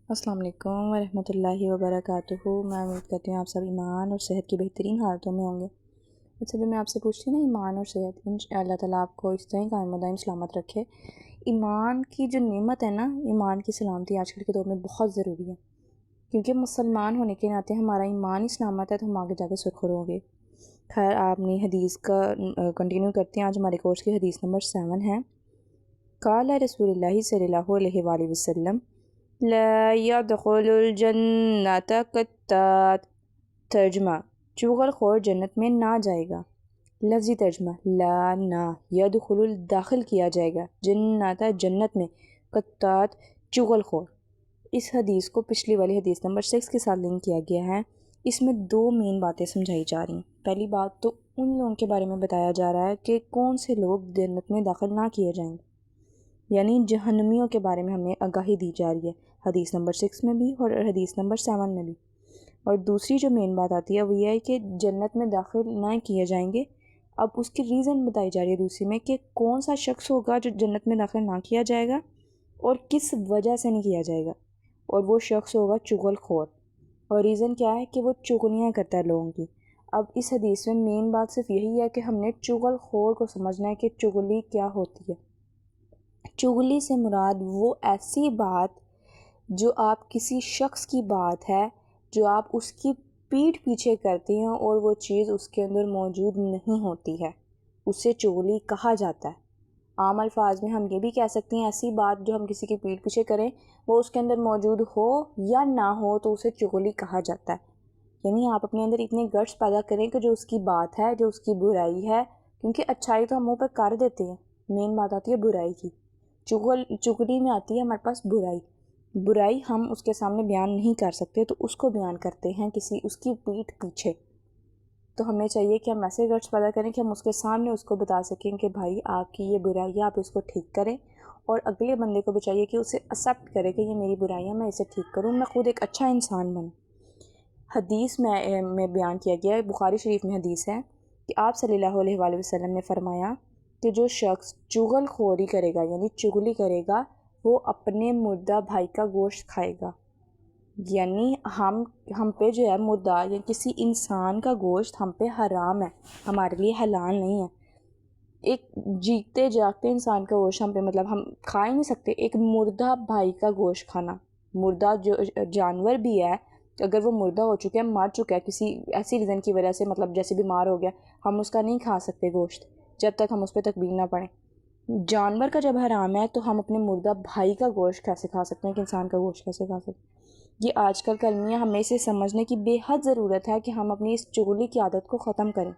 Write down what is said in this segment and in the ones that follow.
السلام علیکم ورحمۃ اللہ وبرکاتہ۔ میں امید کرتی ہوں آپ سب ایمان اور صحت کی بہترین حالتوں میں ہوں گے۔ اچھا، جو میں آپ سے پوچھتی ہوں نا، ایمان اور صحت، اللہ تعالیٰ آپ کو اس طرح قائم و دائم سلامت رکھے۔ ایمان کی جو نعمت ہے نا، ایمان کی سلامتی آج کل کے دور میں بہت ضروری ہے، کیونکہ مسلمان ہونے کے ناطے ہمارا ایمان ہی سلامت ہے تو ہم آگے جا کے سرخرو ہوں گے۔ خیر، آپ نے حدیث کا کنٹینیو کرتے ہیں۔ آج ہمارے کورس کی حدیث نمبر 7 ہے۔ قال رسول اللہ صلی اللہ علیہ وآلہ وسلم لا يدخل الجنت قطات۔ ترجمہ: چغل خور جنت میں نہ جائے گا۔ لفظی ترجمہ: لا، نہ، یدخل داخل کیا جائے گا، جنت جنت میں، قطات چغل خور۔ اس حدیث کو پچھلی والی حدیث نمبر 6 کے ساتھ لنک کیا گیا ہے۔ اس میں 2 مین باتیں سمجھائی جا رہی ہیں۔ پہلی بات تو ان لوگوں کے بارے میں بتایا جا رہا ہے کہ کون سے لوگ جنت میں داخل نہ کیے جائیں گے، یعنی جہنمیوں کے بارے میں ہمیں آگاہی دی جا رہی ہے، حدیث نمبر 6 میں بھی اور حدیث نمبر 7 میں بھی۔ اور دوسری جو مین بات آتی ہے وہ یہ ہے کہ جنت میں داخل نہ کیے جائیں گے۔ اب اس کی ریزن بتائی جا رہی ہے دوسری میں کہ کون سا شخص ہوگا جو جنت میں داخل نہ کیا جائے گا اور کس وجہ سے نہیں کیا جائے گا، اور وہ شخص ہوگا چغل خور۔ اور ریزن کیا ہے کہ وہ چغلیاں کرتا ہے لوگوں کی۔ اب اس حدیث میں مین بات صرف یہی ہے کہ ہم نے چغل خور کو سمجھنا ہے کہ چغلی کیا ہوتی ہے۔ چغلی سے مراد وہ ایسی بات جو آپ کسی شخص کی بات ہے جو آپ اس کی پیٹھ پیچھے کرتے ہیں اور وہ چیز اس کے اندر موجود نہیں ہوتی ہے، اسے چغلی کہا جاتا ہے۔ عام الفاظ میں ہم یہ بھی کہہ سکتے ہیں ایسی بات جو ہم کسی کی پیٹھ پیچھے کریں وہ اس کے اندر موجود ہو یا نہ ہو تو اسے چغلی کہا جاتا ہے۔ یعنی آپ اپنے اندر اتنے گٹس پیدا کریں کہ جو اس کی بات ہے، جو اس کی برائی ہے، کیونکہ اچھائی تو ہم منہ پہ کر دیتے ہیں، مین بات آتی ہے برائی کی۔ چغلی میں آتی ہے ہمارے پاس برائی ہم اس کے سامنے بیان نہیں کر سکتے تو اس کو بیان کرتے ہیں اس کی پیٹھ پیچھے۔ تو ہمیں چاہیے کہ ہم ایسے گٹس پیدا کریں کہ ہم اس کے سامنے اس کو بتا سکیں کہ بھائی آپ کی یہ برائی ہے، آپ اس کو ٹھیک کریں، اور اگلے بندے کو بھی چاہیے کہ اسے ایکسیپٹ کرے کہ یہ میری برائی ہے، میں اسے ٹھیک کروں، میں خود ایک اچھا انسان بنوں۔ حدیث میں بیان کیا گیا ہے، بخاری شریف میں حدیث ہے کہ آپ صلی اللہ علیہ وآلہ وسلم نے فرمایا کہ جو شخص چغل خوری کرے گا یعنی چغلی کرے گا وہ اپنے مردہ بھائی کا گوشت کھائے گا۔ یعنی ہم پہ جو ہے مردہ یا کسی انسان کا گوشت ہم پہ حرام ہے، ہمارے لیے حلال نہیں ہے۔ ایک جیتے جاگتے انسان کا گوشت ہم پہ مطلب ہم کھا ہی نہیں سکتے۔ ایک مردہ بھائی کا گوشت کھانا، مردہ جو جانور بھی ہے اگر وہ مردہ ہو چکا ہے، مر چکا ہے کسی ایسی ریزن کی وجہ سے، مطلب جیسے بیمار ہو گیا، ہم اس کا نہیں کھا سکتے گوشت جب تک ہم اس پہ تکبیر نہ پڑھیں۔ جانور کا جب حرام ہے تو ہم اپنے مردہ بھائی کا گوشت کیسے کھا سکتے ہیں، ایک انسان کا گوشت کیسے کھا سکتے ہیں؟ یہ آج کل کا المیہ ہمیں اسے سمجھنے کی بے حد ضرورت ہے کہ ہم اپنی اس چغلی کی عادت کو ختم کریں۔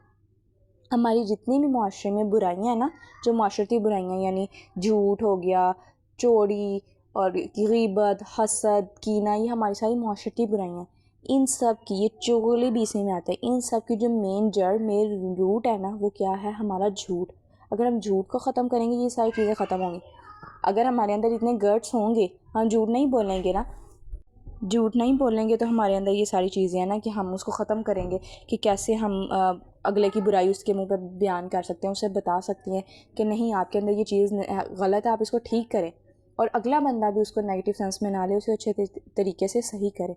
ہماری جتنی بھی معاشرے میں برائیاں ہیں نا، جو معاشرتی برائیاں یعنی جھوٹ ہو گیا، چوری اور غیبت، حسد، کینہ، یہ ہماری ساری معاشرتی برائیاں ہیں۔ ان سب کی، یہ چغلی بھی اسی میں آتا ہے، ان سب کی جو مین جڑ، مین روٹ ہے نا، وہ کیا ہے؟ ہمارا جھوٹ۔ اگر ہم جھوٹ کو ختم کریں گے یہ ساری چیزیں ختم ہوں گی۔ اگر ہمارے اندر اتنے گٹس ہوں گے، ہم جھوٹ نہیں بولیں گے نا، جھوٹ نہیں بولیں گے تو ہمارے اندر یہ ساری چیزیں ہیں نا کہ ہم اس کو ختم کریں گے کہ کیسے ہم اگلے کی برائی اس کے منہ پہ بیان کر سکتے ہیں، اسے بتا سکتی ہیں کہ نہیں آپ کے اندر یہ چیز غلط ہے، آپ اس کو ٹھیک کریں، اور اگلا بندہ بھی اس کو نیگیٹو سینس میں نہ لے، اسے اچھے طریقے سے صحیح کرے۔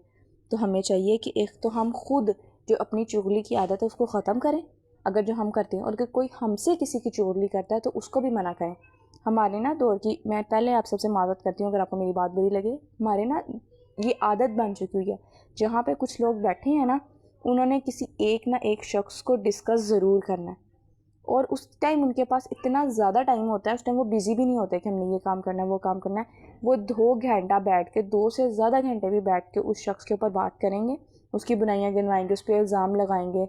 تو ہمیں چاہیے کہ ایک تو ہم خود جو اپنی چغلی کی عادت ہے اس کو ختم کریں اگر جو ہم کرتے ہیں، اور اگر کوئی ہم سے کسی کی چغلی کرتا ہے تو اس کو بھی منع کریں۔ ہمارے نا دور کی، میں پہلے آپ سب سے معذرت کرتی ہوں اگر آپ کو میری بات بری لگے، ہمارے نا یہ عادت بن چکی ہوئی ہے، جہاں پہ کچھ لوگ بیٹھے ہیں نا، انہوں نے کسی ایک نہ ایک شخص کو ڈسکس ضرور کرنا ہے، اور اس ٹائم ان کے پاس اتنا زیادہ ٹائم ہوتا ہے، اس ٹائم وہ بیزی بھی نہیں ہوتے کہ ہم نے یہ کام کرنا ہے وہ کام کرنا ہے، وہ 2 گھنٹہ بیٹھ کے، 2 سے زیادہ گھنٹے بھی بیٹھ کے اس شخص کے اوپر بات کریں گے، اس کی برائیاں گنوائیں گے، اس پہ الزام لگائیں گے،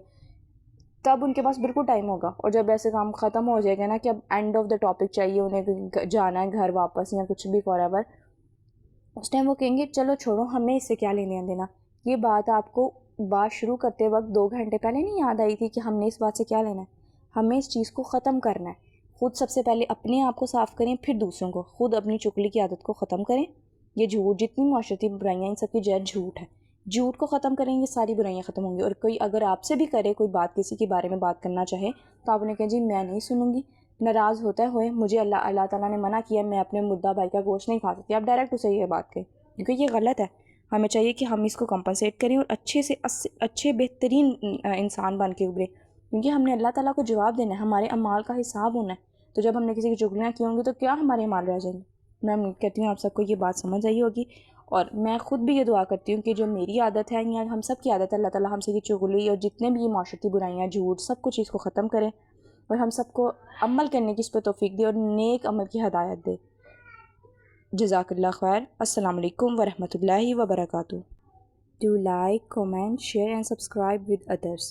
تب ان کے پاس بالکل ٹائم ہوگا۔ اور جب ایسے کام ختم ہو جائے گا نا کہ اب اینڈ آف دا ٹاپک چاہیے، انہیں جانا ہے گھر واپس یا کچھ بھی فار ایور، اس ٹائم وہ کہیں گے چلو چھوڑو، ہمیں اس سے کیا لینے دینا۔ یہ بات آپ کو بات شروع کرتے وقت 2 گھنٹے پہلے نہیں یاد آئی تھی کہ ہم نے اس بات سے کیا لینا ہے؟ ہمیں اس چیز کو ختم کرنا ہے۔ خود سب سے پہلے اپنے آپ کو صاف کریں، پھر دوسروں کو۔ خود اپنی چغلی کی عادت کو ختم کریں۔ یہ جھوٹ، جتنی معاشرتی برائیاں، ان سب کی جڑ جھوٹ ہے۔ جھوٹ کو ختم کریں گے ساری برائیاں ختم ہوں گی۔ اور کوئی اگر آپ سے بھی کرے کوئی بات، کسی کے بارے میں بات کرنا چاہے، تو آپ نے کہا جی میں نہیں سنوں گی، ناراض ہوتا ہے ہوئے، مجھے اللہ تعالیٰ نے منع کیا، میں اپنے مردہ بھائی کا گوشت نہیں کھا سکتی، آپ ڈائریکٹ اسے یہ بات کہیں، کیونکہ یہ غلط ہے۔ ہمیں چاہیے کہ ہم اس کو کمپنسیٹ کریں اور اچھے بہترین انسان بن کے ابھریں، کیونکہ ہم نے اللہ تعالیٰ کو جواب دینا ہے، ہمارے اعمال کا حساب ہونا ہے۔ تو جب ہم نے کسی کی چغلیاں کی ہوں گی تو کیا ہمارے اعمال رہ جائیں گے؟ میں امید کرتی ہوں آپ سب کو یہ بات سمجھ آئی ہوگی، اور میں خود بھی یہ دعا کرتی ہوں کہ جو میری عادت ہے یا ہم سب کی عادت ہے، اللہ تعالیٰ ہم سے یہ چغلی اور جتنے بھی یہ معاشرتی برائیاں، جھوٹ، سب کچھ اس کو ختم کرے اور ہم سب کو عمل کرنے کی اس پہ توفیق دے اور نیک عمل کی ہدایت دے۔ جزاک اللہ خیر۔ السلام علیکم ورحمۃ اللہ وبرکاتہ۔ Do like, comment, share and subscribe with others.